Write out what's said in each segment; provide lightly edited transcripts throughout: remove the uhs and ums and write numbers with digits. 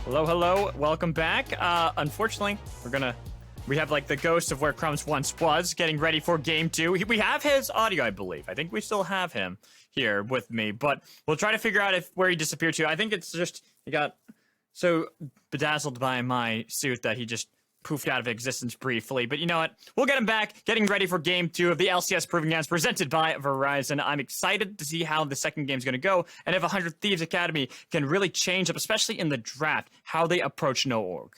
Hello, hello. Welcome back. Unfortunately, we have like the ghost of where Crumbs once was, getting ready for game 2. We have his audio, I believe. I think we still have him here with me, but we'll try to figure out where he disappeared to. I think it's just he got so bedazzled by my suit that he just poofed out of existence briefly. But you know what? We'll get him back, getting ready for game 2 of the LCS Proving Grounds presented by Verizon. I'm excited to see how the second game's going to go, and if 100 Thieves Academy can really change up, especially in the draft, how they approach no org.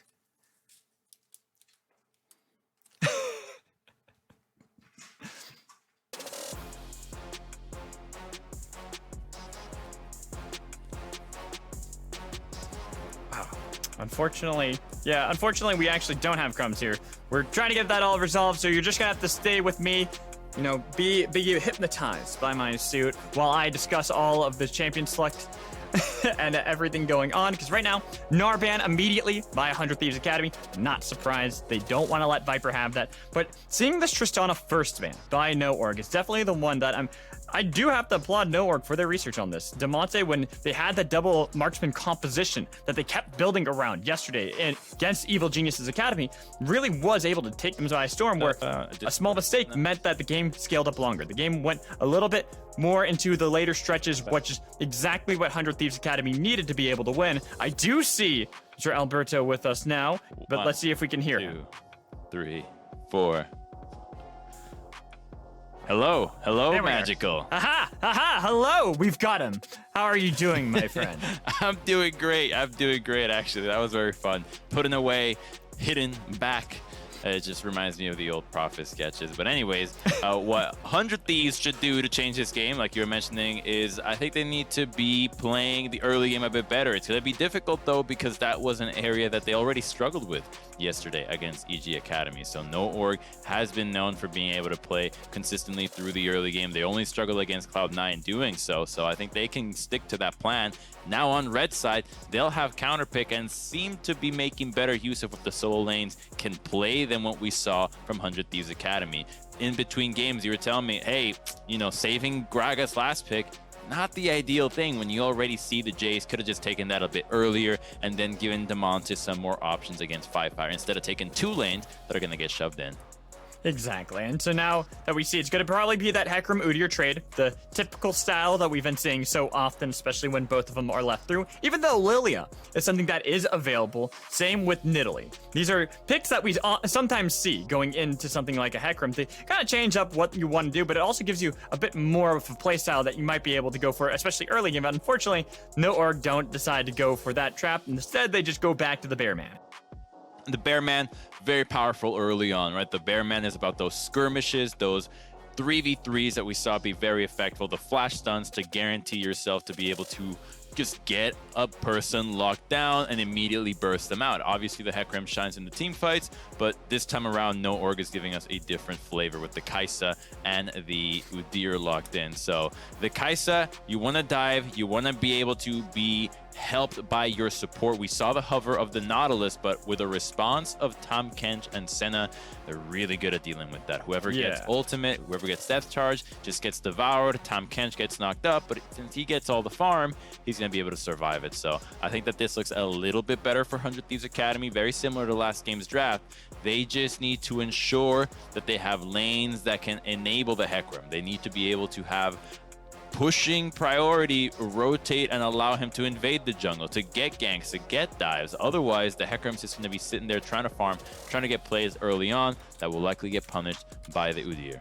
Unfortunately, we actually don't have Crumbs here. We're trying to get that all resolved, so you're just gonna have to stay with me. You know, be hypnotized by my suit while I discuss all of the champion select and everything going on. Because right now, Narban immediately by 100 Thieves Academy. Not surprised. They don't want to let Viper have that. But seeing this Tristana first ban by No Org is definitely the one that I do have to applaud No Org for their research on this. Demonte, when they had the double marksman composition that they kept building around yesterday against Evil Geniuses Academy, really was able to take them by storm, where a small mistake meant that the game scaled up longer. The game went a little bit more into the later stretches, which is exactly what 100 Thieves Academy needed to be able to win. I do see Mr. Alberto with us now, but let's see if we can hear him. 2, 3, 4. Hello, Magical. Aha, hello, we've got him. How are you doing, my friend? I'm doing great, actually. That was very fun. Putting away, hidden, back. It just reminds me of the old Prophet sketches. But anyways, what 100 Thieves should do to change this game, like you were mentioning, is I think they need to be playing the early game a bit better. It's going to be difficult, though, because that was an area that they already struggled with yesterday against EG Academy. So No Org has been known for being able to play consistently through the early game. They only struggled against Cloud9 doing so. So I think they can stick to that plan. Now on Red side, they'll have counterpick and seem to be making better use of what the solo lanes can play than what we saw from 100 Thieves Academy. In between games, you were telling me, hey, you know, saving Graga's last pick, not the ideal thing when you already see the Jays. Could have just taken that a bit earlier and then given Demonte some more options against Fire instead of taking 2 lanes that are going to get shoved in. Exactly, and so now that we see it's going to probably be that Hecarim Udyr trade, the typical style that we've been seeing so often, especially when both of them are left through, even though Lilia is something that is available. Same with Nidalee. These are picks that we sometimes see going into something like a Hecarim to kind of change up what you want to do, but it also gives you a bit more of a playstyle that you might be able to go for, especially early game. But unfortunately, No Org don't decide to go for that trap. Instead, they just go back to the Bearman. The Bearman, very powerful early on, right? The Bearman is about those skirmishes, those 3v3s that we saw be very effective, the flash stuns to guarantee yourself to be able to just get a person locked down and immediately burst them out. Obviously, the Hecarim shines in the team fights, but this time around, No Org is giving us a different flavor with the Kai'Sa and the Udyr locked in. So the Kai'Sa, you want to dive, you want to be able to be helped by your support. We saw the hover of the Nautilus, but with a response of Tahm Kench and Senna, they're really good at dealing with that. Whoever gets ultimate, whoever gets death charge, just gets devoured. Tahm Kench gets knocked up, but since he gets all the farm, he's going to be able to survive it. So I think that this looks a little bit better for 100 Thieves Academy, very similar to last game's draft. They just need to ensure that they have lanes that can enable the Hecarim. They need to be able to have pushing priority, rotate, and allow him to invade the jungle, to get ganks, to get dives. Otherwise, the Hecarim's just going to be sitting there trying to farm, trying to get plays early on that will likely get punished by the Udyr.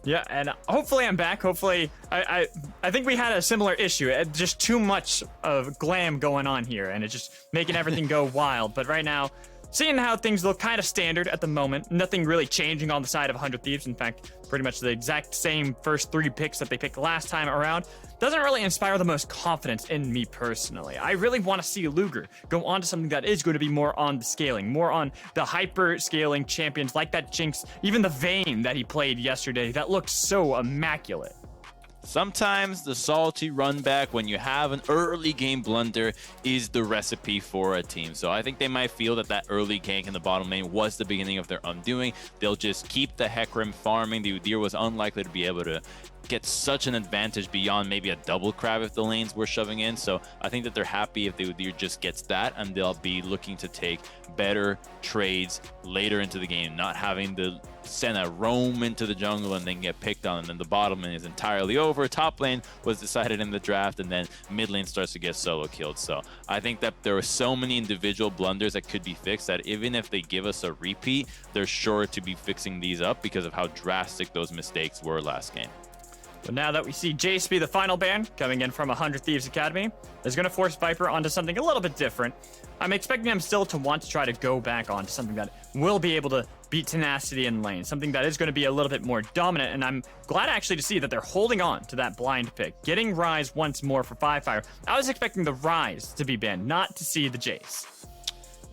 Yeah, and hopefully I'm back. Hopefully, I think we had a similar issue. Just too much of glam going on here, and it's just making everything go wild. But right now, seeing how things look kind of standard at the moment, nothing really changing on the side of 100 Thieves. In fact, pretty much the exact same first 3 picks that they picked last time around. Doesn't really inspire the most confidence in me personally. I really want to see Luger go on to something that is going to be more on the scaling, more on the hyper scaling champions like that Jinx, even the Vayne that he played yesterday that looked so immaculate. Sometimes the salty run back when you have an early game blunder is the recipe for a team. So I think they might feel that that early gank in the bottom lane was the beginning of their undoing. They'll just keep the Hecarim farming. The Udyr was unlikely to be able to get such an advantage beyond maybe a double crab if the lanes were shoving in. So I think that they're happy if they just gets that, and they'll be looking to take better trades later into the game, not having to send a roam into the jungle and then get picked on, and then the bottom lane is entirely over. Top lane was decided in the draft, and then mid lane starts to get solo killed. So I think that there are so many individual blunders that could be fixed that even if they give us a repeat, they're sure to be fixing these up because of how drastic those mistakes were last game. But now that we see Jace be the final ban coming in from 100 Thieves Academy, is going to force Viper onto something a little bit different. I'm expecting him still to want to try to go back onto something that will be able to beat Tenacity in lane, something that is going to be a little bit more dominant, and I'm glad actually to see that they're holding on to that blind pick, getting Ryze once more for Fire. I was expecting the Ryze to be banned, not to see the Jace.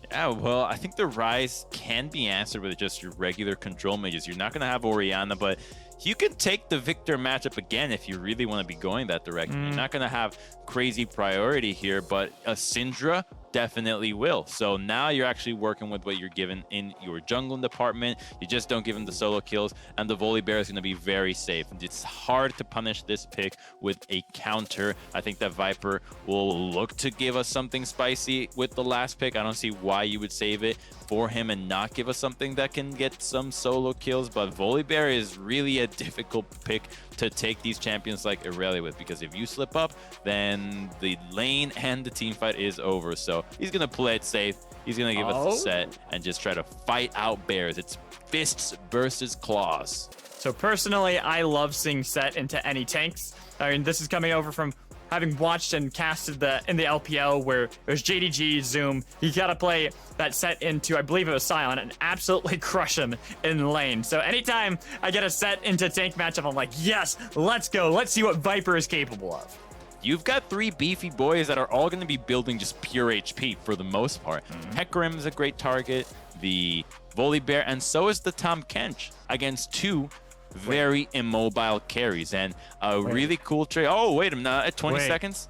Yeah, well, I think the Ryze can be answered with just your regular control mages. You're not going to have Orianna, but you can take the Victor matchup again if you really want to be going that direction. You're not going to have crazy priority here, but a Syndra definitely will. So now you're actually working with what you're given in your jungling department. You just don't give him the solo kills, and the Volibear is going to be very safe. And it's hard to punish this pick with a counter. I think that Viper will look to give us something spicy with the last pick. I don't see why you would save it for him and not give us something that can get some solo kills, but Volibear is really a difficult pick to take these champions like Irelia with, because if you slip up, then the lane and the team fight is over. So he's going to play it safe. He's going to give us the set and just try to fight out bears. It's fists versus claws. So personally, I love seeing Set into any tanks. I mean, this is coming over from having watched and casted in the LPL where it was JDG, Zoom. You gotta play that Set into, I believe it was Sion, and absolutely crush him in lane. So anytime I get a Set into tank matchup, I'm like, yes, let's go. Let's see what Viper is capable of. You've got three beefy boys that are all going to be building just pure HP for the most part. Hecarim is a great target, the Volibear, and so is the Tahm Kench against two very immobile carries, and a really cool trade. Oh, wait a minute, at 20 seconds,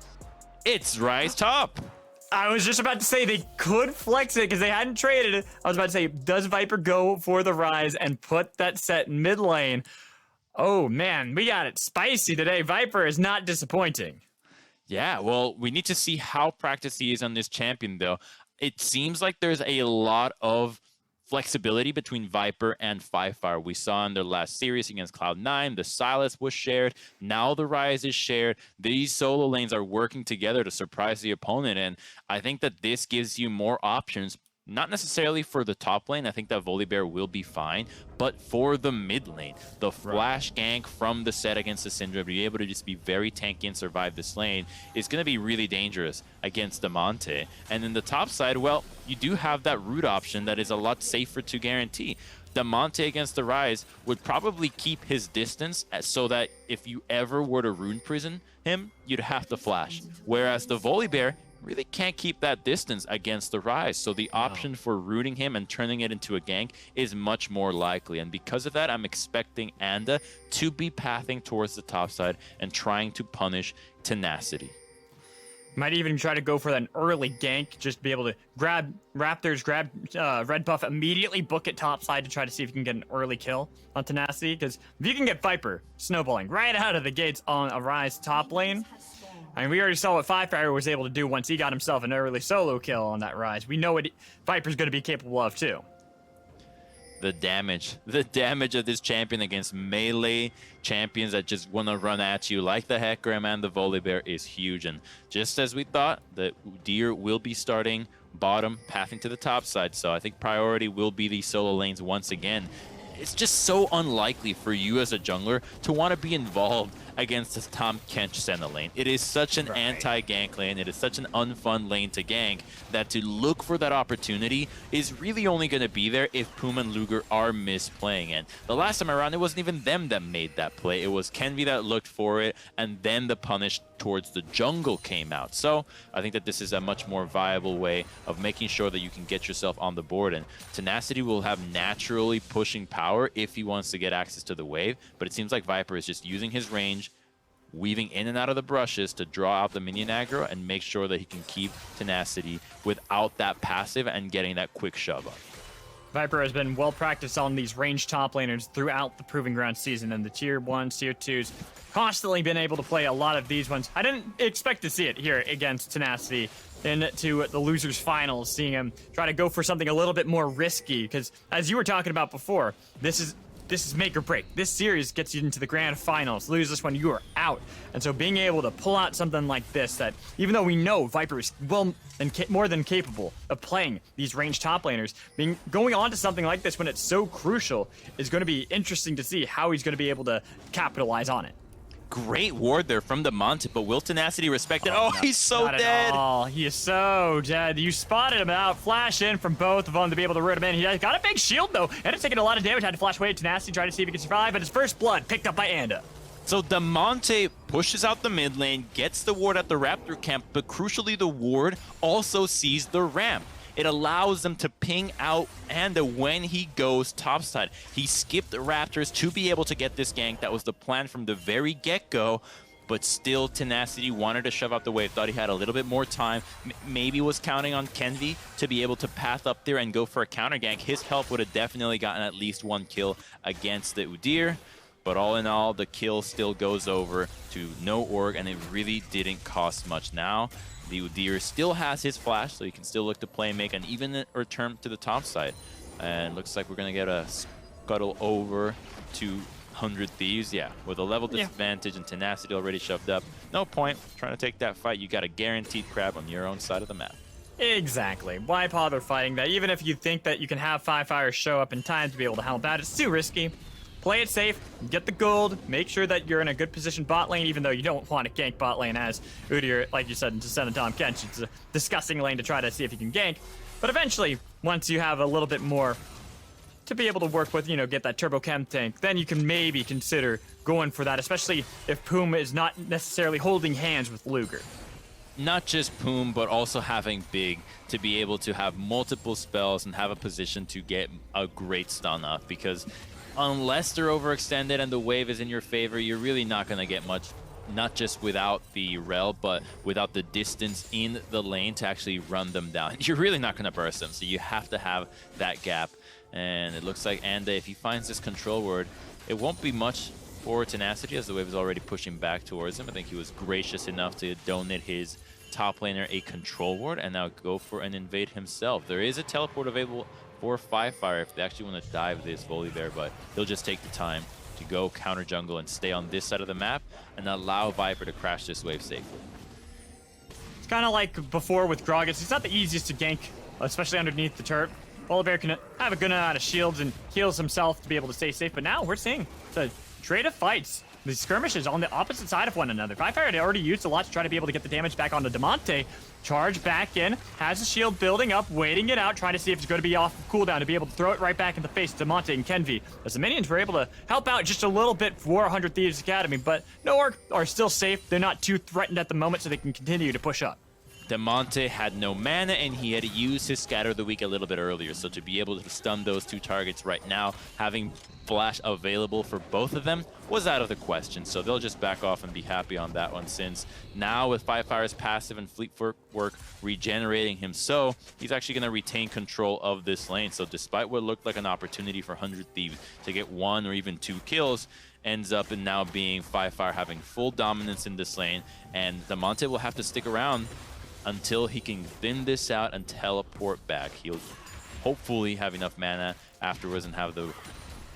it's Ryze top. I was just about to say they could flex it because they hadn't traded it. I was about to say, does Viper go for the Ryze and put that Set in mid lane? Oh man, we got it spicy today. Viper is not disappointing. Yeah, well, we need to see how practiced he is on this champion, though. It seems like there's a lot of flexibility between Viper and Fire. We saw in their last series against Cloud9, the Sylas was shared. Now the Ryze is shared. These solo lanes are working together to surprise the opponent, and I think that this gives you more options. Not necessarily for the top lane, I think that Volibear will be fine, but for the mid lane, the flash gank from the Set against the Syndra, be able to just be very tanky and survive this lane is going to be really dangerous against the Monte. And then the top side, well, you do have that root option that is a lot safer to guarantee. The Monte against the Ryze would probably keep his distance so that if you ever were to rune prison him, you'd have to flash. Whereas the Volibear really can't keep that distance against the Ryze, so the option for rooting him and turning it into a gank is much more likely. And because of that, I'm expecting Anda to be pathing towards the top side and trying to punish Tenacity. Might even try to go for an early gank, just be able to grab Raptors, grab red buff, immediately book it top side to try to see if you can get an early kill on Tenacity. Because if you can get Viper snowballing right out of the gates on a Ryze top lane, I mean, we already saw what Fire was able to do once he got himself an early solo kill on that Ryze. We know what Viper's going to be capable of too. The damage of this champion against melee champions that just want to run at you like the Hecarim and the Volibear is huge. And just as we thought, the Udyr will be starting bottom, pathing to the top side. So I think priority will be these solo lanes once again. It's just so unlikely for you as a jungler to want to be involved against this Tahm Kench Senna lane. It is such an anti-gank lane. It is such an unfun lane to gank that to look for that opportunity is really only going to be there if Puma and Luger are misplaying it. The last time around, it wasn't even them that made that play. It was Kenvi that looked for it, and then the punish towards the jungle came out. So I think that this is a much more viable way of making sure that you can get yourself on the board. And Tenacity will have naturally pushing power if he wants to get access to the wave, but it seems like Viper is just using his range, weaving in and out of the brushes to draw out the minion aggro and make sure that he can keep Tenacity without that passive and getting that quick shove up. Viper has been well practiced on these ranged top laners throughout the Proving Grounds season, and the tier 1s, tier 2s, constantly been able to play a lot of these ones. I didn't expect to see it here against Tenacity into the losers finals, seeing him try to go for something a little bit more risky, because as you were talking about before, this is make or break. This series gets you into the grand finals. Lose this one, you are out. And so being able to pull out something like this, that even though we know Viper is more than capable of playing these ranged top laners, going on to something like this when it's so crucial is going to be interesting to see how he's going to be able to capitalize on it. Great ward there from the Monte, but will Tenacity respect it? Oh, he's so dead. He is so dead. You spotted him out. Flash in from both of them to be able to root him in. He got a big shield, though. Ended up taking a lot of damage. Had to flash away at Tenacity, try to see if he can survive, but his first blood picked up by Anda. So Damonte pushes out the mid lane, gets the ward at the Raptor camp, but crucially the ward also sees the ramp. It allows them to ping out Anda when he goes topside. He skipped the Raptors to be able to get this gank. That was the plan from the very get-go, but still Tenacity wanted to shove out the wave, thought he had a little bit more time, maybe was counting on Kenvi to be able to path up there and go for a counter gank. His help would have definitely gotten at least one kill against the Udyr. But all in all, the kill still goes over to no org, and it really didn't cost much now. The Udyr still has his flash, so he can still look to play, make an even return to the top side. And looks like we're going to get a scuttle over to 100 Thieves. Yeah, with a level disadvantage and Tenacity already shoved up. No point trying to take that fight. You got a guaranteed crab on your own side of the map. Exactly. Why bother fighting that? Even if you think that you can have 5-Fire show up in time to be able to help out, it's too risky. Play it safe, get the gold, make sure that you're in a good position bot lane, even though you don't want to gank bot lane as Udyr, like you said, into Sen and Dom Kench. It's a disgusting lane to try to see if you can gank. But eventually, once you have a little bit more to be able to work with, get that turbo chem tank, then you can maybe consider going for that, especially if Puma is not necessarily holding hands with Luger. Not just Poom, but also having Big to be able to have multiple spells and have a position to get a great stun off, because unless they're overextended and the wave is in your favor, you're really not going to get much, not just without the rel, but without the distance in the lane to actually run them down. You're really not going to burst them, so you have to have that gap. And it looks like Anda, if he finds this control ward, it won't be much for Tenacity as the wave is already pushing back towards him. I think he was gracious enough to donate his top laner a control ward and now go for an invade himself. There is a teleport available for 5-Fire if they actually want to dive this Volibear, but he'll just take the time to go counter jungle and stay on this side of the map and allow Viper to crash this wave safely. It's kind of like before with Gragas. He's not the easiest to gank, especially underneath the turret. Volibear can have a good amount of shields and heals himself to be able to stay safe, but now we're seeing the trade of fights. The skirmishes on the opposite side of one another. 5-Fire had already used a lot to try to be able to get the damage back onto Damonte. Charge back in, has the shield building up, waiting it out, trying to see if it's going to be off of cooldown to be able to throw it right back in the face of Damonte and Kenvi. As the minions were able to help out just a little bit for 100 Thieves Academy, but no orc are still safe. They're not too threatened at the moment, so they can continue to push up. Damonte had no mana and he had used his Scatter of the Week a little bit earlier, so to be able to stun those two targets right now, having flash available for both of them was out of the question, so they'll just back off and be happy on that one, since now with 5-Fire's passive and fleet work regenerating him, so he's actually going to retain control of this lane. So despite what looked like an opportunity for 100 Thieves to get 1 or even 2 kills, ends up in now being 5-Fire having full dominance in this lane, and Damonte will have to stick around until he can thin this out and teleport back. He'll hopefully have enough mana afterwards and have the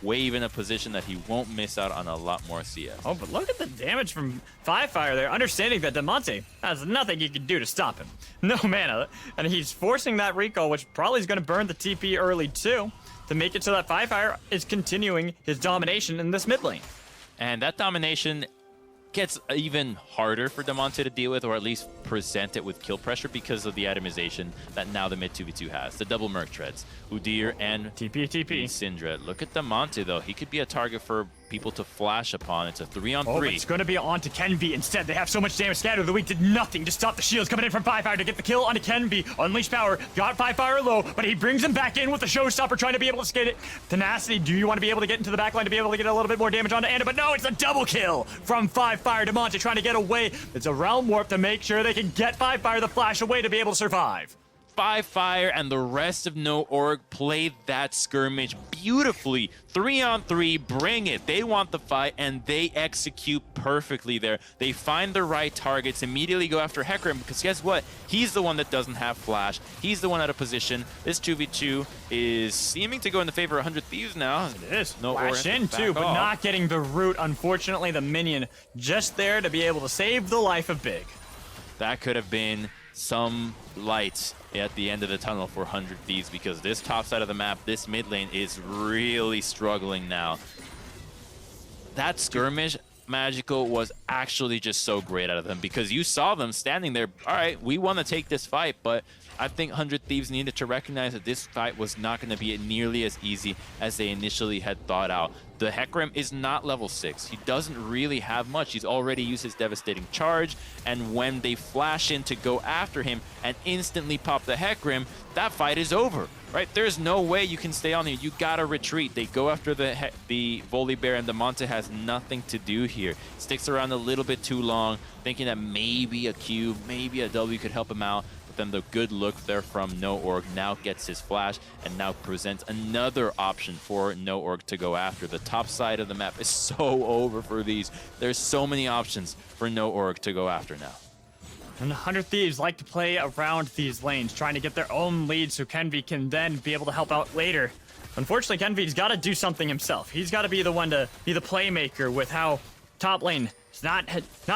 wave in a position that he won't miss out on a lot more CS. Oh, but look at the damage from 5-Fire there, understanding that Damonte has nothing he can do to stop him. No mana, and he's forcing that recall, which probably is going to burn the TP early too, to make it so that 5-Fire is continuing his domination in this mid lane. And that domination gets even harder for Damonte to deal with, or at least present it with kill pressure, because of the atomization that now the mid 2v2 has. The double Merc Treads, Udyr and TP. Syndra. Look at Damonte though. He could be a target for people to flash upon. It's a 3-on-3. Oh, but it's going to be on to Kenvi instead. They have so much damage. Scatter of the Week did nothing to stop the shields coming in from 5-Fire to get the kill onto Kenvi. Unleash power, got 5-Fire low, but he brings him back in with the showstopper, trying to be able to skate it. Tenacity, do you want to be able to get into the backline to be able to get a little bit more damage onto Anda? But no, it's a double kill from 5-Fire. Damonte trying to get away. It's a realm warp to make sure they can get 5-Fire the flash away to be able to survive. Fire and the rest of No Org played that skirmish beautifully. 3-on-3, bring it. They want the fight, and they execute perfectly there. They find the right targets, immediately go after Hecarim, because guess what? He's the one that doesn't have flash. He's the one out of position. This 2v2 is seeming to go in the favor of 100 Thieves now. It is. No Org Flash in too, but not getting the root. Unfortunately, the minion just there to be able to save the life of Big. That could have been some light at the end of the tunnel for 100 Thieves, because this top side of the map, this mid lane is really struggling now. That skirmish, Magical, was actually just so great out of them, because you saw them standing there. All right, we want to take this fight, but I think 100 Thieves needed to recognize that this fight was not going to be nearly as easy as they initially had thought out. The Hecarim is not level 6. He doesn't really have much. He's already used his devastating charge, and when they flash in to go after him and instantly pop the Hecarim, that fight is over, right? There's no way you can stay on here. You gotta retreat. They go after the Volibear, and the Monte has nothing to do here. Sticks around a little bit too long, thinking that maybe a Q, maybe a W could help him out. Then the good look there from No Org now gets his flash and now presents another option for No Org to go after. The top side of the map is so over for these. There's so many options for No Org to go after now. And 100 Thieves like to play around these lanes, trying to get their own lead so Kenvi can then be able to help out later. Unfortunately, Kenvi's got to do something himself. He's got to be the one to be the playmaker with how top lane is not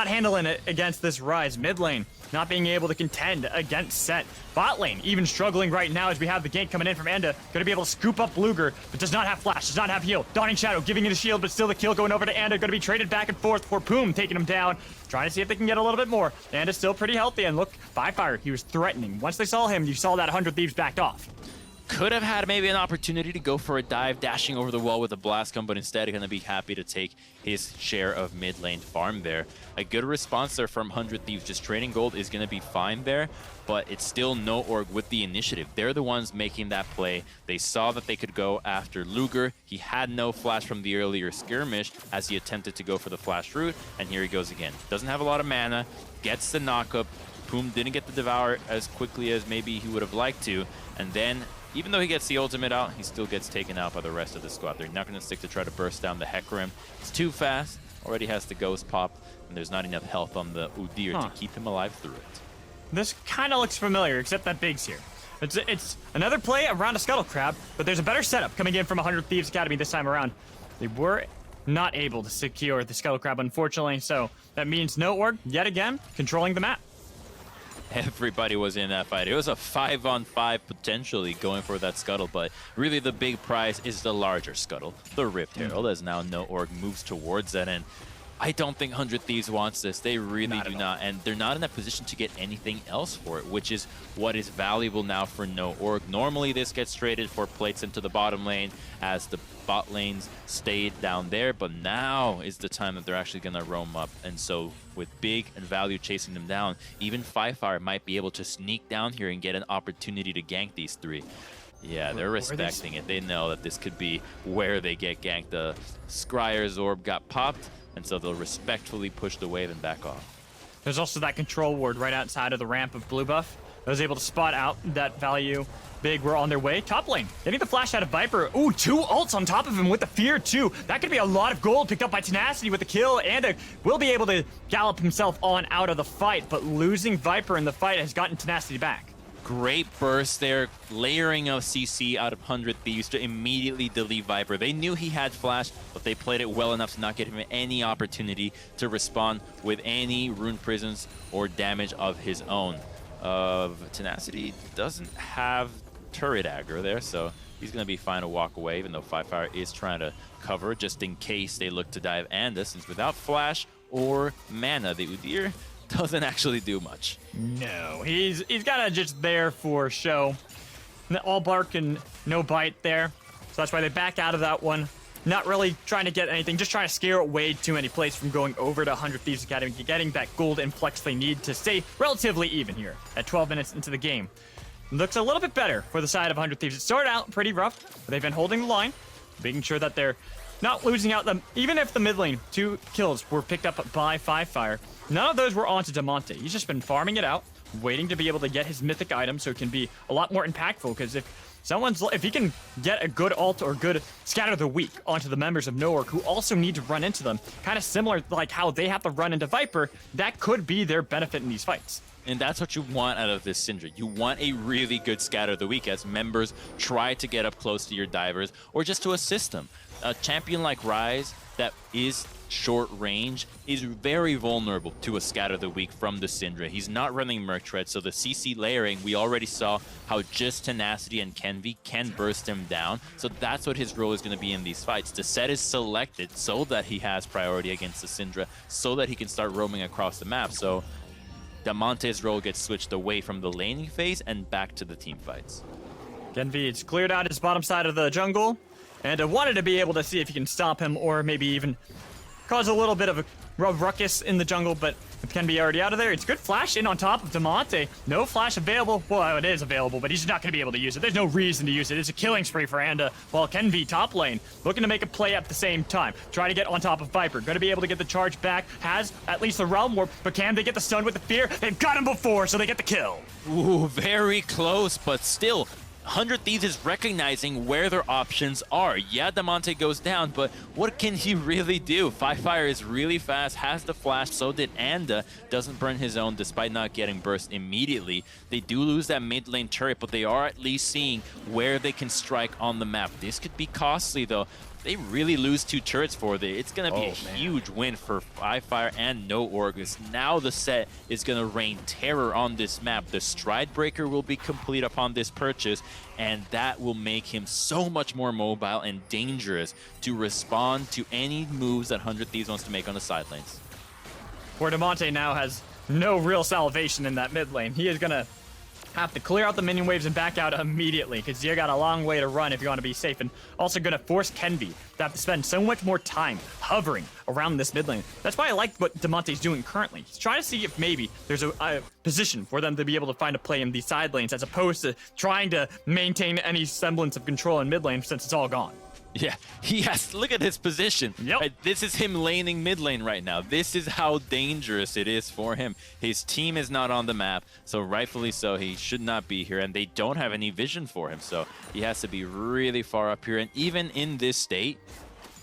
handling it against this Rise. Mid lane not being able to contend against Set. Bot lane even struggling right now as we have the gank coming in from Enda. Going to be able to scoop up Luger, but does not have flash, does not have heal. Dawning Shadow giving you the shield, but still the kill going over to Enda. Going to be traded back and forth for Poom, taking him down. Trying to see if they can get a little bit more. Enda's still pretty healthy, and look, by fire, he was threatening. Once they saw him, you saw that 100 Thieves backed off. Could have had maybe an opportunity to go for a dive, dashing over the wall with a blast gun, but instead going to be happy to take his share of mid lane farm there. A good response there from 100 Thieves. Just trading gold is going to be fine there, but it's still No Org with the initiative. They're the ones making that play. They saw that they could go after Luger. He had no flash from the earlier skirmish as he attempted to go for the flash route, and here he goes again. Doesn't have a lot of mana, gets the knockup. Poom didn't get the Devour as quickly as maybe he would have liked to, and then even though he gets the ultimate out, he still gets taken out by the rest of the squad. They're not going to stick to try to burst down the Hecarim. It's too fast, already has the Ghost pop, and there's not enough health on the Udyr to keep him alive through it. This kind of looks familiar, except that Big's here. It's another play around a Scuttle Crab, but there's a better setup coming in from 100 Thieves Academy this time around. They were not able to secure the Scuttle Crab, unfortunately, so that means No Org, yet again, controlling the map. Everybody was in that fight. It was a 5-on-5 potentially going for that scuttle, but really the big prize is the larger scuttle, the Rift Herald, as now No Org moves towards that, and I don't think 100 Thieves wants this. They really do not, and they're not in a position to get anything else for it, which is what is valuable now for No Org. Normally this gets traded for plates into the bottom lane as the bot lanes stayed down there, but now is the time that they're actually going to roam up, and so with Big and Value chasing them down, even Fire might be able to sneak down here and get an opportunity to gank these three. Yeah, they're respecting it. They know that this could be where they get ganked. The Scryer's orb got popped, and so they'll respectfully push the wave and back off. There's also that control ward right outside of the ramp of Blue Buff. I was able to spot out that Value. Big were on their way. Top lane, getting the flash out of Viper. Ooh, 2 ults on top of him with the fear too. That could be a lot of gold picked up by Tenacity with the kill, and will be able to gallop himself on out of the fight, but losing Viper in the fight has gotten Tenacity back. Great burst there, layering of CC out of 100 Thieves to immediately delete Viper. They knew he had flash, but they played it well enough to not give him any opportunity to respond with any rune prisons or damage of his own. Tenacity doesn't have turret aggro there, so he's going to be fine to walk away, even though Fire is trying to cover just in case they look to dive Anda, since without flash or mana, the Udyr doesn't actually do much. No, he's kind of just there for show. All bark and no bite there, so that's why they back out of that one. Not really trying to get anything, just trying to scare away too many plays from going over to 100 Thieves Academy, getting that gold and flex they need to stay relatively even here at 12 minutes into the game. Looks a little bit better for the side of 100 Thieves. It started out pretty rough, but they've been holding the line, making sure that they're not losing out them. Even if the mid lane 2 kills were picked up by Fire, none of those were onto Damonte. He's just been farming it out, waiting to be able to get his mythic item so it can be a lot more impactful, because if he can get a good ult or good scatter the weak onto the members of Noorg who also need to run into them, kind of similar like how they have to run into Viper, that could be their benefit in these fights. And that's what you want out of this Syndra. You want a really good scatter of the week as members try to get up close to your divers or just to assist them. A champion like Ryze that is short range is very vulnerable to a scatter of the week from the Syndra. He's not running Merc Tread, so the CC layering, we already saw how just Tenacity and Kenvi can burst him down. So that's what his role is going to be in these fights. The set is selected so that he has priority against the Syndra, so that he can start roaming across the map. So Damonte's role gets switched away from the laning phase and back to the team fights. Kenvi, it's cleared out his bottom side of the jungle, and wanted to be able to see if he can stop him or maybe even cause a little bit of a ruckus in the jungle, but it can be already out of there. It's good flash in on top of Damonte. No flash available. Well, it is available, but he's not going to be able to use it. There's no reason to use it. It's a killing spree for Anda, while Kenvi top lane, looking to make a play at the same time. Try to get on top of Viper. Going to be able to get the charge back. Has at least the Realm Warp, but can they get the stun with the fear? They've got him before, so they get the kill. Ooh, very close, but still, 100 Thieves is recognizing where their options are. Yeah, Damonte goes down, but what can he really do? Fire is really fast, has the flash, so did Anda. Doesn't burn his own despite not getting burst immediately. They do lose that mid lane turret, but they are at least seeing where they can strike on the map. This could be costly though. They really lose 2 turrets for it. It's going to be a huge win for Fire and Noorg. Now the set is going to rain terror on this map. The Stride Breaker will be complete upon this purchase, and that will make him so much more mobile and dangerous to respond to any moves that 100 Thieves wants to make on the side lanes. Where Damonte now has no real salvation in that mid lane. He is going to have to clear out the minion waves and back out immediately, because you got a long way to run if you want to be safe, and also going to force Kenvi to have to spend so much more time hovering around this mid lane. That's why I like what Damonte's doing currently. He's trying to see if maybe there's a position for them to be able to find a play in these side lanes, as opposed to trying to maintain any semblance of control in mid lane since it's all gone. Yeah, he has, look at his position. Yep. Right, this is him laning mid lane right now. This is how dangerous it is for him. His team is not on the map, so rightfully so, he should not be here, and they don't have any vision for him, so he has to be really far up here. And even in this state,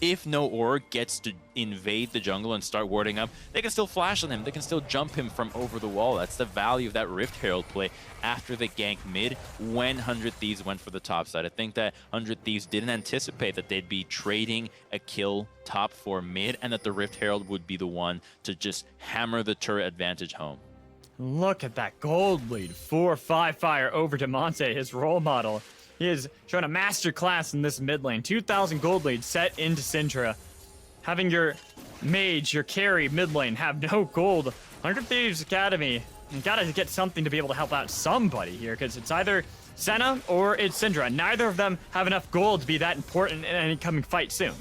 if Noorg gets to invade the jungle and start warding up, they can still flash on him. They can still jump him from over the wall. That's the value of that Rift Herald play after the gank mid when 100 Thieves went for the top side. I think that 100 Thieves didn't anticipate that they'd be trading a kill top 4 mid, and that the Rift Herald would be the one to just hammer the turret advantage home. Look at that gold lead. 4-5 Fire over Damonte, his role model. He is showing a master class in this mid lane. 2,000 gold lead set into Syndra. Having your mage, your carry mid lane have no gold. 100 Thieves Academy, you gotta get something to be able to help out somebody here, because it's either Senna or it's Syndra. Neither of them have enough gold to be that important in any coming fight soon.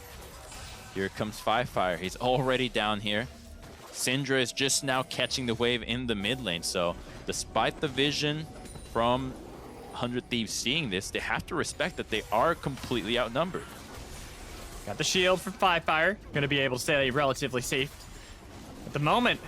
Here comes Fire. He's already down here. Syndra is just now catching the wave in the mid lane, so despite the vision from 100 Thieves seeing this, they have to respect that they are completely outnumbered. Got the shield for Fire. Gonna be able to stay relatively safe. At the moment,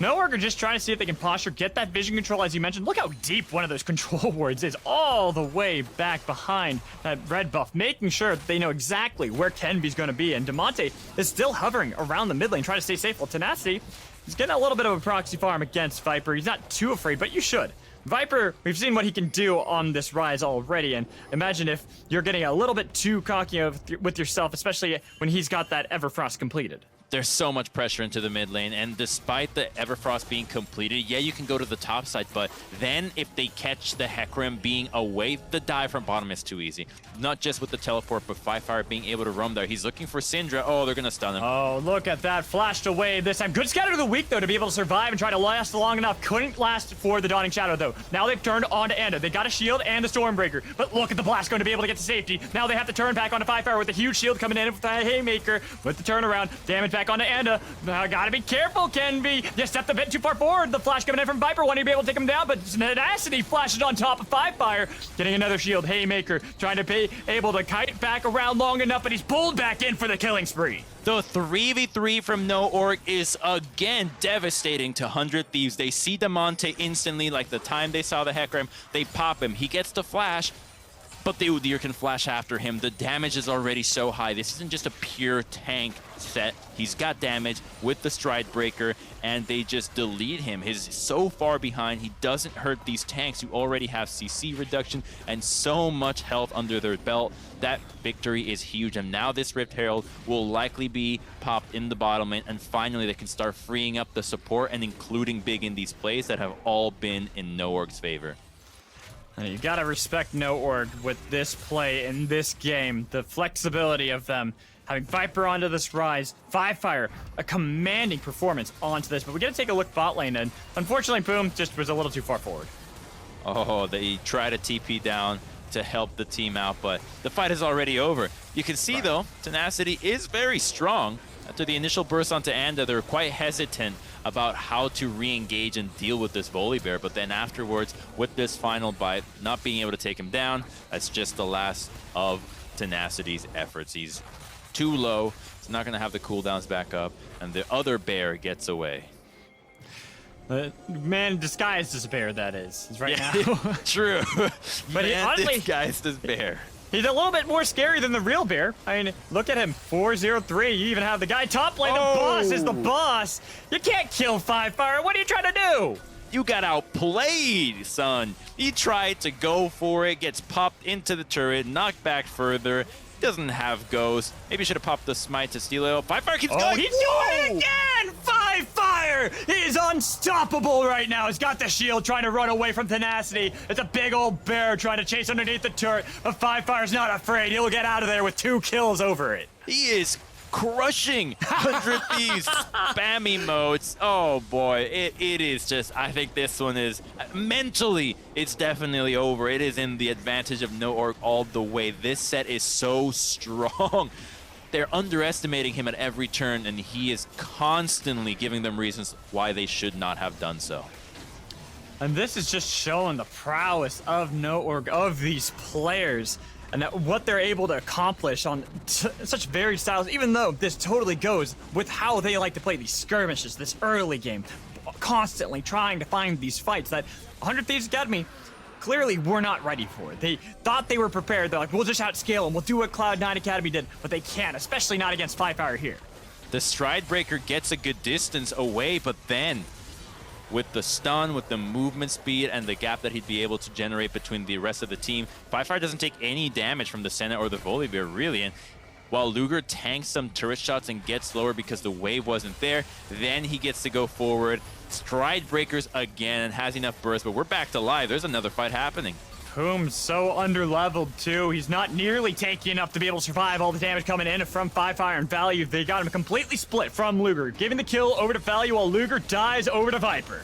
Noorg are just trying to see if they can posture, get that vision control, as you mentioned. Look how deep one of those control wards is, all the way back behind that red buff, making sure that they know exactly where Kenvi's gonna be. And Damonte is still hovering around the mid lane, trying to stay safe, while Tenacity is getting a little bit of a proxy farm against Viper. He's not too afraid, but you should. Viper, we've seen what he can do on this Ryze already, and imagine if you're getting a little bit too cocky with yourself, especially when he's got that Everfrost completed. There's so much pressure into the mid lane, and despite the Everfrost being completed, yeah, you can go to the top side, but then if they catch the Hecarim being away, the dive from bottom is too easy. Not just with the teleport, but Fire being able to roam there. He's looking for Syndra. Oh, they're gonna stun him. Oh, look at that. Flashed away this time. Good scatter of the week, though, to be able to survive and try to last long enough. Couldn't last for the Dawning Shadow, though. Now they've turned on to Anda. They got a shield and a Stormbreaker, but look at the blast going to be able to get to safety. Now they have to turn back onto Fire with a huge shield coming in with the Haymaker, with the turnaround. Damage back onto Anda. Gotta be careful, Kenvi. You stepped a bit too far forward. The flash coming in from Viper, wanting to be able to take him down, but Tenacity flashes on top of Fire, getting another shield. Haymaker trying to be able to kite back around long enough, but he's pulled back in for the killing spree. The 3v3 from No Org is again devastating to 100 Thieves. They see Demonte instantly, like the time they saw the Hecarim, they pop him. He gets the flash, but the Udyr can flash after him. The damage is already so high. This isn't just a pure tank set. He's got damage with the Stride Breaker, and they just delete him. He's so far behind. He doesn't hurt these tanks who already have CC reduction and so much health under their belt. That victory is huge, and now this Rift Herald will likely be popped in the bottom lane, and finally they can start freeing up the support and including big in these plays that have all been in No Org's favor. You gotta respect No Org with this play in this game. The flexibility of them. Having Viper onto this Rise, Fire, a commanding performance onto this. But we gotta take a look bot lane, and unfortunately, Boom just was a little too far forward. Oh, they try to TP down to help the team out, but the fight is already over. You can see, though, Tenacity is very strong. After the initial burst onto Anda, they were quite hesitant about how to re-engage and deal with this Volibear, but then afterwards, with this final bite, not being able to take him down, that's just the last of Tenacity's efforts. He's too low, he's not going to have the cooldowns back up, and the other bear gets away. Man disguised as a bear, that is right now. True. But he honestly disguised as bear. He's a little bit more scary than the real bear. I mean, look at him, 4-0-3. You even have the guy top lane. The boss is the boss. You can't kill Fire. What are you trying to do? You got outplayed, son. He tried to go for it, gets popped into the turret, knocked back further. Doesn't have Ghost. Maybe should have popped the smite to steal it. Fire keeps going. He's doing it again! Fire is unstoppable right now. He's got the shield trying to run away from Tenacity. It's a big old bear trying to chase underneath the turret. But Fire's not afraid. He'll get out of there with 2 kills over it. He is crushing 100 Thieves spam emotes. Oh boy, it is just, I think this one is, mentally, it's definitely over. It is in the advantage of No Org all the way. This set is so strong. They're underestimating him at every turn, and he is constantly giving them reasons why they should not have done so. And this is just showing the prowess of No Org, of these players, and that what they're able to accomplish on such varied styles, even though this totally goes with how they like to play these skirmishes, this early game, constantly trying to find these fights that 100 Thieves Academy clearly were not ready for. They thought they were prepared. They're like, we'll just outscale them. We'll do what Cloud9 Academy did, but they can't, especially not against Fire here. The Stride Breaker gets a good distance away, but then with the stun, with the movement speed, and the gap that he'd be able to generate between the rest of the team, Fire doesn't take any damage from the Senna or the Volibear, really. And while Luger tanks some turret shots and gets lower because the wave wasn't there, then he gets to go forward. Stride Breakers again and has enough burst, but we're back to live. There's another fight happening. Boom's so under-leveled, too. He's not nearly taking enough to be able to survive all the damage coming in from Fire and Value. They got him completely split from Luger, giving the kill over to Value while Luger dies over to Viper.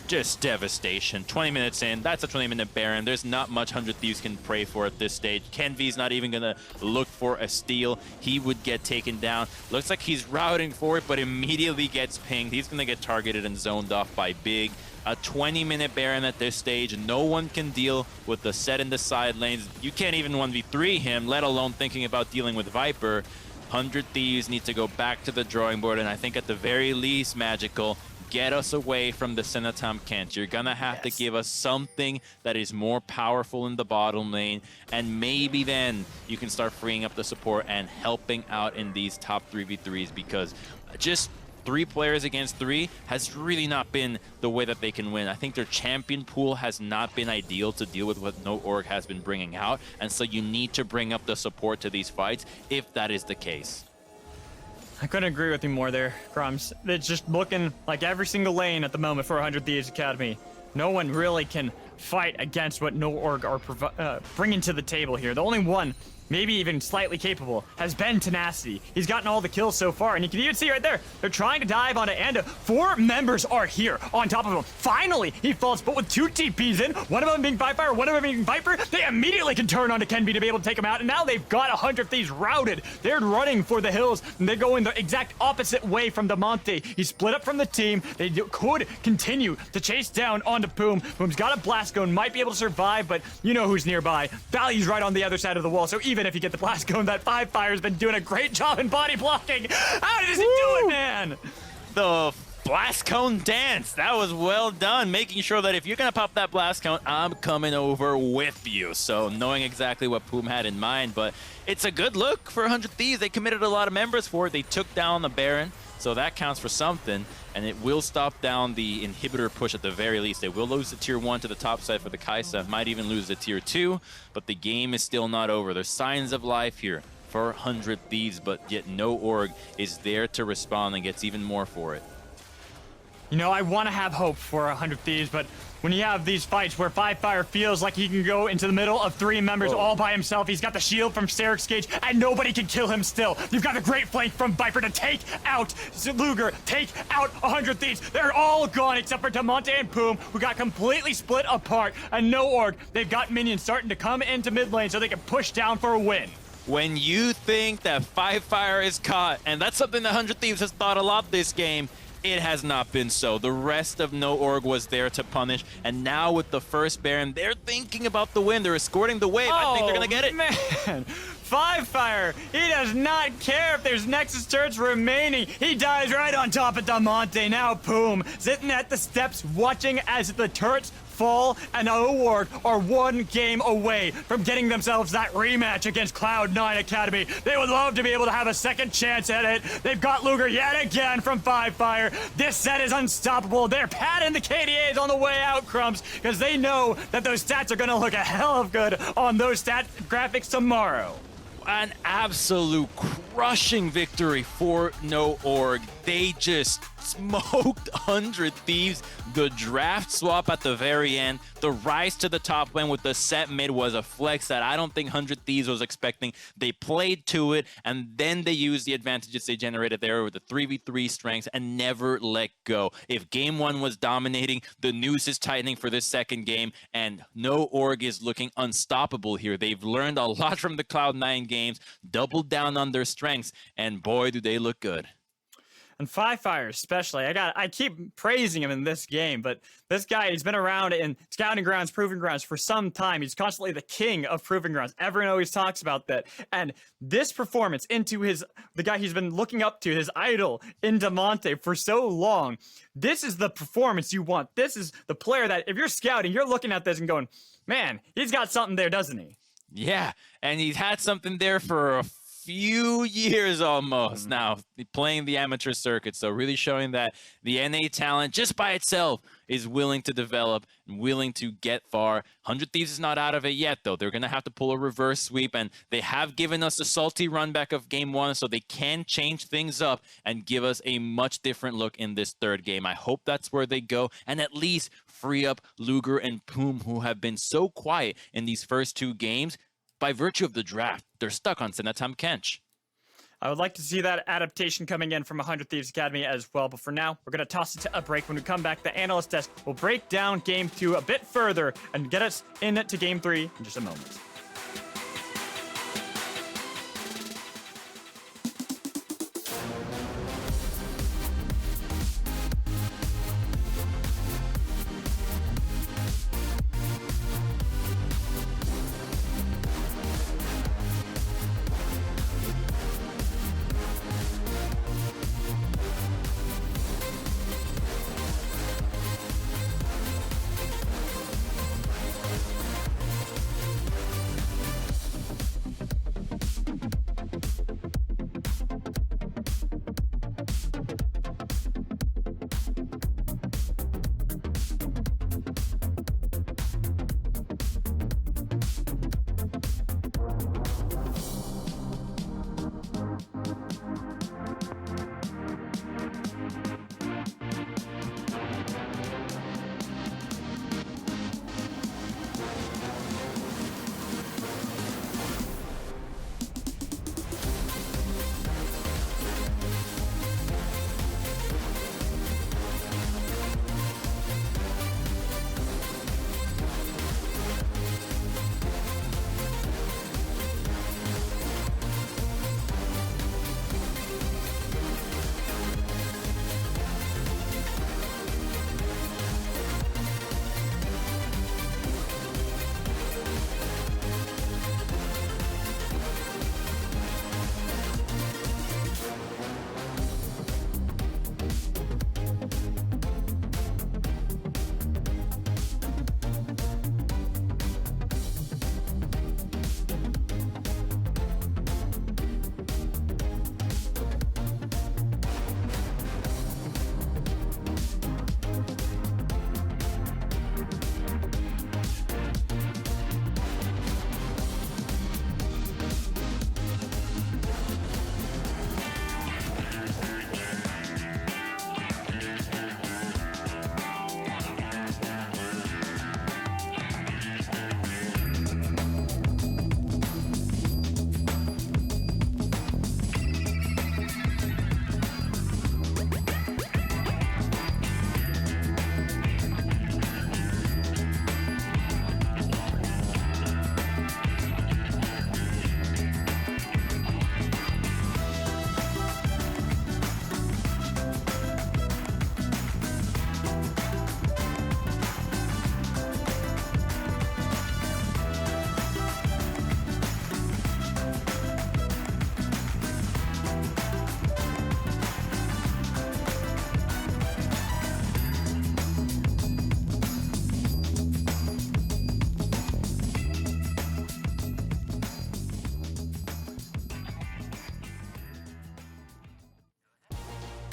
Just devastation. 20 minutes in, that's a 20-minute Baron. There's not much 100 Thieves can pray for at this stage. Kenvy's not even gonna look for a steal. He would get taken down. Looks like he's routing for it, but immediately gets pinged. He's gonna get targeted and zoned off by Big. A 20-minute Baron at this stage. No one can deal with the set in the side lanes. You can't even 1v3 him, let alone thinking about dealing with Viper. 100 Thieves need to go back to the drawing board, and I think at the very least, Magical, get us away from the Senatom Kent. You're gonna have to give us something that is more powerful in the bottom lane, and maybe then you can start freeing up the support and helping out in these top 3v3s, because just 3 players against 3 has really not been the way that they can win. I think their champion pool has not been ideal to deal with what No Org has been bringing out, and so you need to bring up the support to these fights if that is the case. I couldn't agree with you more there, Crumbs. It's just looking like every single lane at the moment for 100 Thieves Academy. No one really can fight against what No Org are bringing to the table here. The only one, maybe even slightly capable, has been Tenacity. He's gotten all the kills so far, and you can even see right there, they're trying to dive onto Anda. 4 members are here on top of him. Finally, he falls, but with 2 TPs in, one of them being Fire, one of them being Viper, they immediately can turn onto Kenby to be able to take him out, and now they've got 100 Thieves routed. They're running for the hills, and they're going the exact opposite way from Demonte. He's split up from the team. They could continue to chase down onto Boom. Boom's got a blast gun, might be able to survive, but you know who's nearby. Value's right on the other side of the wall, so even even if you get the blast cone. That Fire's been doing a great job in body blocking. How does he do it, man? The blast cone dance. That was well done, making sure that if you're going to pop that blast cone, I'm coming over with you. So knowing exactly what Poom had in mind, but it's a good look for 100 Thieves. They committed a lot of members for it. They took down the Baron, so that counts for something, and it will stop down the inhibitor push at the very least. They will lose the tier 1 to the top side for the Kai'Sa, might even lose the tier 2, but the game is still not over. There's signs of life here for 100 Thieves, but yet no org is there to respond and gets even more for it. You know, I want to have hope for 100 Thieves, but when you have these fights where Fire feels like he can go into the middle of 3 members all by himself, he's got the shield from Steric's Cage, and nobody can kill him still. You've got the great flank from Viper to take out Luger, take out 100 Thieves. They're all gone except for Damonte and Poom, who got completely split apart, and no org. They've got minions starting to come into mid lane so they can push down for a win. When you think that Fire is caught, and that's something that 100 Thieves has thought a lot this game, it has not been so. The rest of No Org was there to punish, and now with the first Baron, they're thinking about the win. They're escorting the wave. I think they're gonna get it. Man, Fire, he does not care if there's Nexus turrets remaining. He dies right on top of Damonte. Now Poom, sitting at the steps, watching as the turrets fall, and Org are 1 game away from getting themselves that rematch against Cloud9 Academy. They would love to be able to have a second chance at it. They've got Luger yet again from Fire. This set is unstoppable. They're patting the KDAs on the way out, Crumbs, because they know that those stats are going to look a hell of good on those stat graphics tomorrow. An absolute crushing victory for No Org. They just smoked 100 Thieves. The draft swap at the very end, the rise to the top lane with the set mid was a flex that I don't think 100 Thieves was expecting. They played to it, and then they used the advantages they generated there with the 3v3 strengths and never let go. If game 1 was dominating, the noose is tightening for this second game, and No Org is looking unstoppable here. They've learned a lot from the Cloud9 games, doubled down on their strengths, and boy, do they look good. And Fire especially, I keep praising him in this game, but this guy, he's been around in Scouting Grounds, Proving Grounds for some time. He's constantly the king of Proving Grounds. Everyone always talks about that. And this performance into the guy he's been looking up to, his idol in Damonte for so long, this is the performance you want. This is the player that if you're scouting, you're looking at this and going, man, he's got something there, doesn't he? Yeah, and he's had something there for a few years almost now, playing the amateur circuit. So really showing that the NA talent just by itself is willing to develop and willing to get far. 100 Thieves is not out of it yet, though. They're going to have to pull a reverse sweep, and they have given us a salty run back of game 1, so they can change things up and give us a much different look in this third game. I hope that's where they go, and at least free up Luger and Poom, who have been so quiet in these first 2 games. By virtue of the draft, they're stuck on Senatam Kench. I would like to see that adaptation coming in from 100 Thieves Academy as well, but for now, we're going to toss it to a break. When we come back, the Analyst desk will break down Game 2 a bit further and get us into Game 3 in just a moment.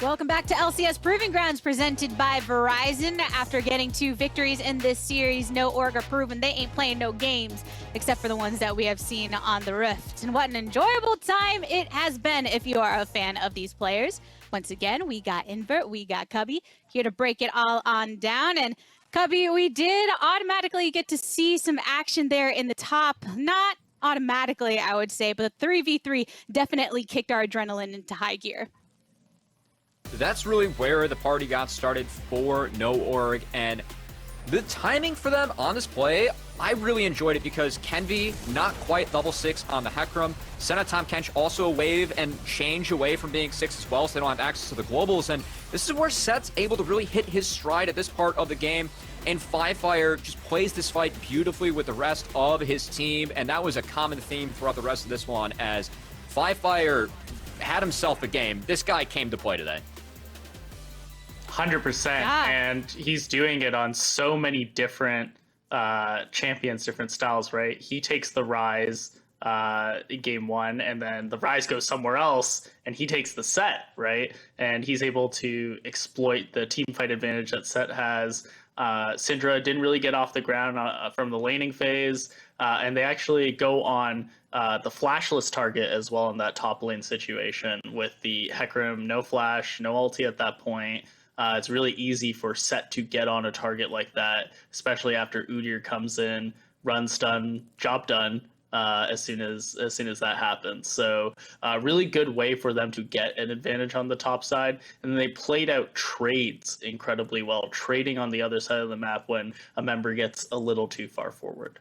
Welcome back to LCS Proving Grounds, presented by Verizon. After getting 2 victories in this series, No Org are proven they ain't playing no games, except for the ones that we have seen on the Rift. And what an enjoyable time it has been if you are a fan of these players. Once again, we got Invert, we got Cubby, here to break it all on down. And Cubby, we did automatically get to see some action there in the top. Not automatically, I would say, but the 3v3 definitely kicked our adrenaline into high gear. That's really where the party got started for No Org, and the timing for them on this play, I really enjoyed it because Kenvi, not quite level 6 on the Hecarim. Senatom Kench also a wave and change away from being 6 as well, so they don't have access to the globals. And this is where Set's able to really hit his stride at this part of the game. And Firefire just plays this fight beautifully with the rest of his team. And that was a common theme throughout the rest of this one, as Firefire had himself a game. This guy came to play today. 100%, and he's doing it on so many different champions, different styles, right? He takes the Rise in game 1, and then the Rise goes somewhere else, and he takes the Set, right? And he's able to exploit the team fight advantage that Set has. Syndra didn't really get off the ground from the laning phase, and they actually go on the flashless target as well in that top lane situation with the Hecarim, no flash, no ulti at that point. It's really easy for Set to get on a target like that, especially after Udyr comes in, run stun, job done as soon as that happens. So really good way for them to get an advantage on the top side. And then they played out trades incredibly well, trading on the other side of the map when a member gets a little too far forward.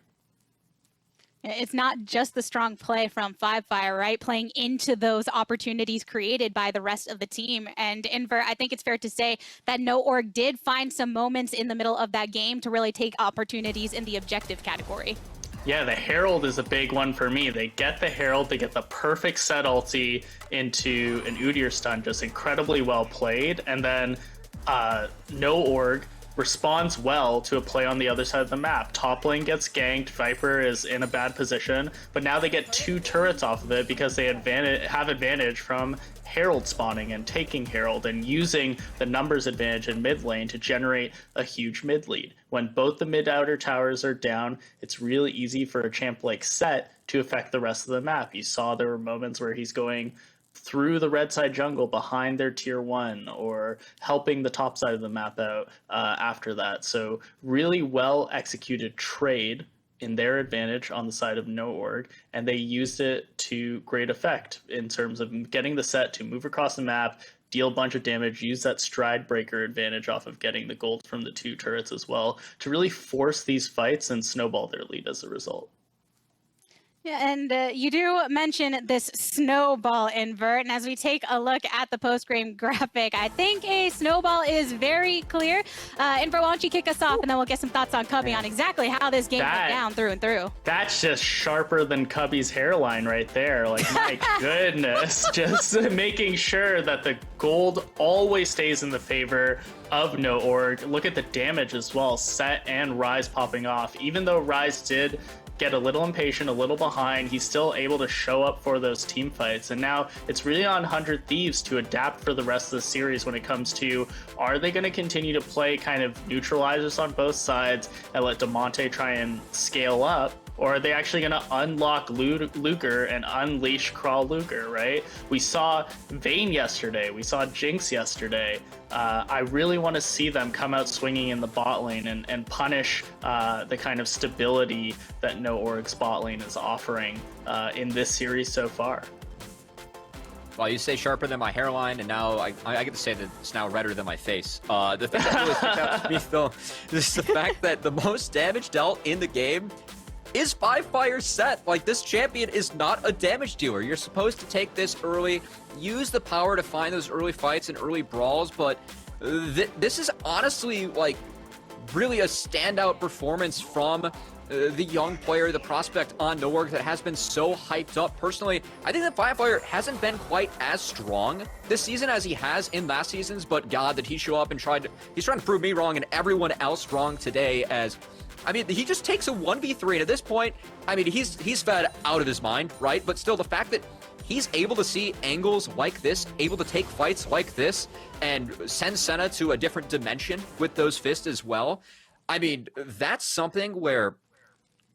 It's not just the strong play from Firefire, right? Playing into those opportunities created by the rest of the team. And Invert, I think it's fair to say that No Org did find some moments in the middle of that game to really take opportunities in the objective category. Yeah, the Herald is a big one for me. They get the Herald, they get the perfect set ulti into an Udyr stun, just incredibly well played. And then No Org responds well to a play on the other side of the map. Top lane gets ganked, Viper is in a bad position, but now they get 2 turrets off of it because they have advantage from Herald spawning and taking Herald and using the numbers advantage in mid lane to generate a huge mid lead. When both the mid outer towers are down, it's really easy for a champ like Set to affect the rest of the map. You saw there were moments where he's going through the red side jungle behind their tier 1 or helping the top side of the map out after that. So really well executed trade in their advantage on the side of No Org, and they used it to great effect in terms of getting the Set to move across the map, deal a bunch of damage, use that stride breaker advantage off of getting the gold from the 2 turrets as well to really force these fights and snowball their lead as a result. Yeah, and you do mention this snowball invert, and as we take a look at the post-game graphic, I think a snowball is very clear. Invert, why don't you kick us off, and then we'll get some thoughts on Cubby on exactly how this game went down through and through. That's just sharper than Cubby's hairline right there. Like, my goodness, just making sure that the gold always stays in the favor of No Org. Look at the damage as well, Set and Rise popping off. Even though Rise did get a little impatient, a little behind, he's still able to show up for those team fights. And now it's really on 100 Thieves to adapt for the rest of the series when it comes to, are they going to continue to play kind of neutralizers on both sides and let Damonte try and scale up? Or are they actually going to unlock Luger and unleash Crawl Luger, right? We saw Vayne yesterday. We saw Jinx yesterday. I really want to see them come out swinging in the bot lane and punish the kind of stability that No Org's bot lane is offering in this series so far. Well, you say sharper than my hairline, and now I get to say that it's now redder than my face. The thing that really sticks out to me, though, is the fact that the most damage dealt in the game is Firefire's Set. Like, this champion is not a damage dealer. You're supposed to take this early, use the power to find those early fights and early brawls, but this is honestly, like, really a standout performance from the young player, the prospect on No Org that has been so hyped up. Personally, I think that Firefire hasn't been quite as strong this season as he has in last seasons, but God, did he show up and he's trying to prove me wrong and everyone else wrong today. As I mean, he just takes a 1v3, and at this point, I mean, he's fed out of his mind, right? But still, the fact that he's able to see angles like this, able to take fights like this, and send Senna to a different dimension with those fists as well. I mean, that's something where,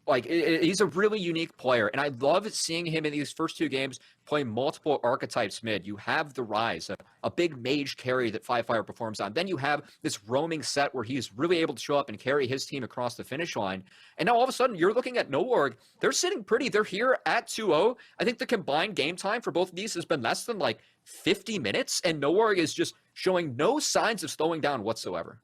like, he's a really unique player, and I love seeing him in these first 2 games play multiple archetypes mid. You have the Rise, a big mage carry that Fire performs on. Then you have this roaming set where he's really able to show up and carry his team across the finish line. And now all of a sudden, you're looking at NoOrg. They're sitting pretty. They're here at 2-0. I think the combined game time for both of these has been less than, like, 50 minutes, and NoOrg is just showing no signs of slowing down whatsoever.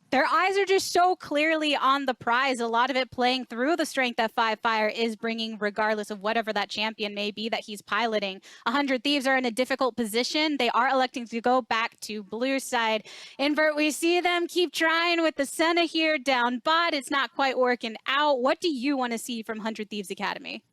Their eyes are just so clearly on the prize. A lot of it playing through the strength that Fire is bringing, regardless of whatever that champion may be that he's piloting. 100 Thieves are in a difficult position. They are electing to go back to blue side. Invert, we see them keep trying with the Senna here down bot. It's not quite working out. What do you want to see from 100 Thieves Academy?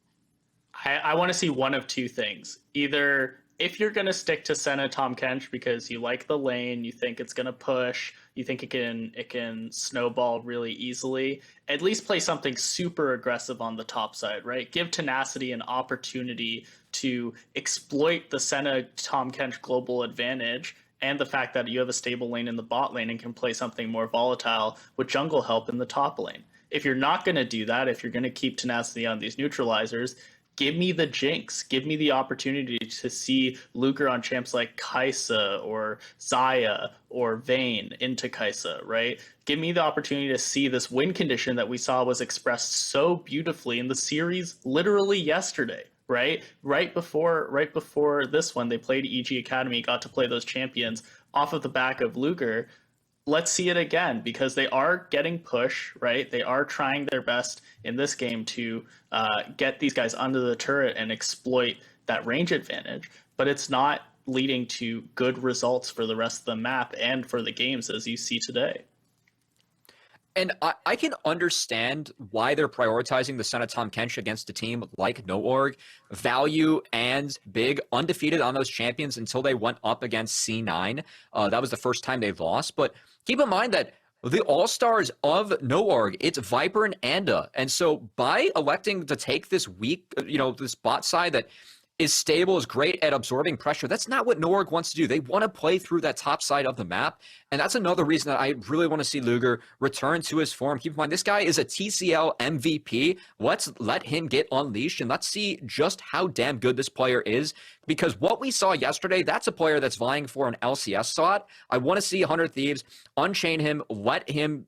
I want to see one of 2 things. Either if you're going to stick to Senna Tahm Kench because you like the lane, you think it's going to push, you think it can snowball really easily, at least play something super aggressive on the top side, right? Give Tenacity an opportunity to exploit the Senna Tahm Kench global advantage and the fact that you have a stable lane in the bot lane and can play something more volatile with jungle help in the top lane. If you're not going to do that, if you're going to keep Tenacity on these neutralizers, give me the Jinx. Give me the opportunity to see Luger on champs like Kai'Sa or Xayah or Vayne into Kai'Sa, right? Give me the opportunity to see this win condition that we saw was expressed so beautifully in the series literally yesterday, right? Right before this one, they played EG Academy, got to play those champions off of the back of Luger. Let's see it again, because they are getting push, right? They are trying their best in this game to get these guys under the turret and exploit that range advantage, but it's not leading to good results for the rest of the map and for the games as you see today. And I can understand why they're prioritizing the Senna Tahm Kench against a team like NoOrg. Value and big, undefeated on those champions until they went up against C9. That was the first time they've lost. But keep in mind that the all-stars of NoOrg, it's Viper and Anda. And so by electing to take this weak, this bot side that is stable, is great at absorbing pressure, that's not what NoOrg wants to do. They want to play through that top side of the map. And that's another reason that I really want to see Luger return to his form. Keep in mind, this guy is a TCL MVP. Let's let him get unleashed and let's see just how damn good this player is. Because what we saw yesterday, that's a player that's vying for an LCS slot. I want to see 100 Thieves unchain him, let him,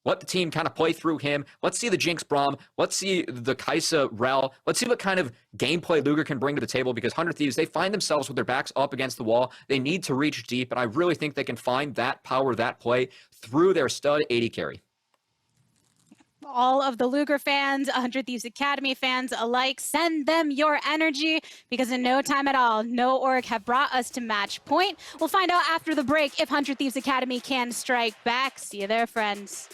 let the team kind of play through him. Let's see the Jinx Braum. Let's see the Kai'Sa Rel. Let's see what kind of gameplay Luger can bring to the table, because 100 Thieves, they find themselves with their backs up against the wall. They need to reach deep, and I really think they can find that power, that play through their stud AD carry. All of the Luger fans, 100 Thieves Academy fans alike, send them your energy, because in no time at all, NoOrg have brought us to match point. We'll find out after the break if 100 Thieves Academy can strike back. See you there, friends.